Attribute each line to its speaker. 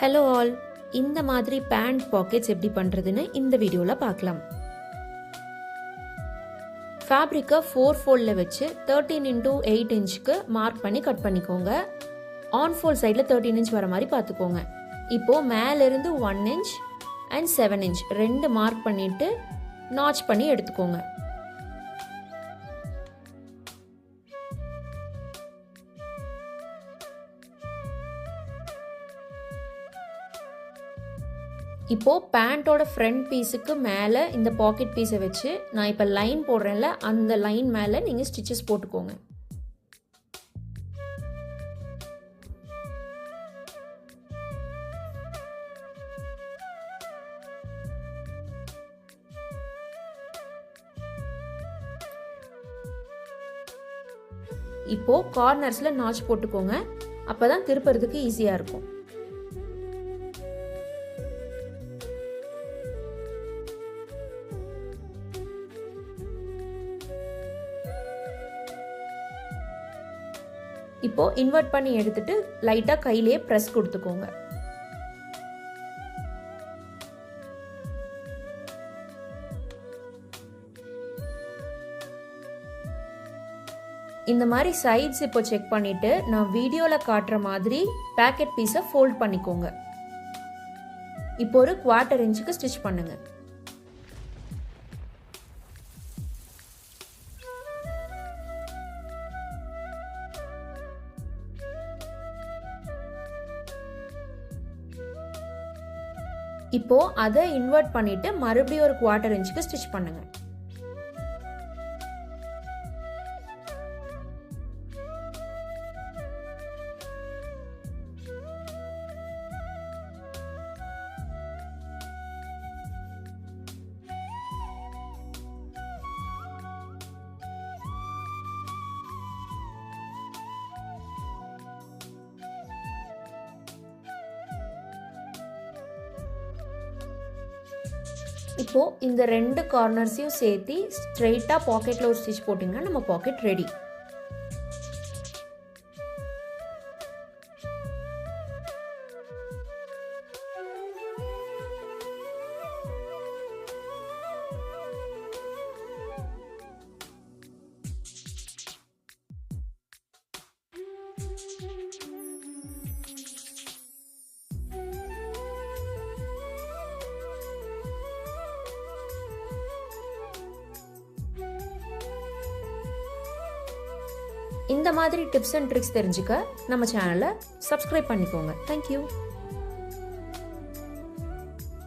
Speaker 1: Hello all, இந்த மாதிரி pant pockets எப்படி பண்ணுறதுன்னு இந்த வீடியோவில் பார்க்கலாம். ஃபேப்ரிக்கை 4 ஃபோல்டில் வச்சு 13 x 8 இன்ச்சுக்கு மார்க் பண்ணி கட் பண்ணிக்கோங்க. ஆன் ஃபோல்ட் சைடில் 13 இன்ச் வர மாதிரி பார்த்துக்கோங்க. இப்போது மேலேருந்து 1 இன்ச் அண்ட் 7 இன்ச் ரெண்டு மார்க் பண்ணிவிட்டு நாச் பண்ணி எடுத்துக்கோங்க. இப்போது பேண்ட்டோட ஃப்ரண்ட் பீஸுக்கு மேலே இந்த பாக்கெட் பீஸை வச்சு நான் இப்போ லைன் போடுறேன்ல, அந்த லைன் மேலே நீங்கள் ஸ்டிச்சஸ் போட்டுக்கோங்க. இப்போது கார்னர்ஸில் நாச் போட்டுக்கோங்க, அப்போ தான் திருப்புறதுக்கு ஈஸியாக இருக்கும். இப்போ இன்வெர்ட் பண்ணி எடுத்துட்டு லைட்டாக கையிலேயே ப்ரெஸ் கொடுத்துக்கோங்க. இந்த மாதிரி சைட்ஸ் இப்போ செக் பண்ணிட்டு நான் வீடியோவில் காட்டுற மாதிரி பேக்கெட் பீஸை ஃபோல்ட் பண்ணிக்கோங்க. இப்போ ஒரு 1/4 இன்ச்சுக்கு ஸ்டிச் பண்ணுங்க. இப்போ அதை இன்வெர்ட் பண்ணிட்டு மறுபடியும் ஒரு 1/4 இன்ச்சுக்கு ஸ்டிச் பண்ணுங்க. இப்போ இந்த ரெண்டு கார்னர்ஸையும் சேர்த்து ஸ்ட்ரெயிட்டா பாக்கெட்ல ஒரு ஸ்டிச் போட்டீங்கன்னா நம்ம பாக்கெட் ரெடி. இந்த மாதிரி டிப்ஸ் அண்ட் ட்ரிக்ஸ் தெரிஞ்சுக்க நம்ம சேனலை சப்ஸ்கிரைப் பண்ணிக்கோங்க. தேங்க்யூ.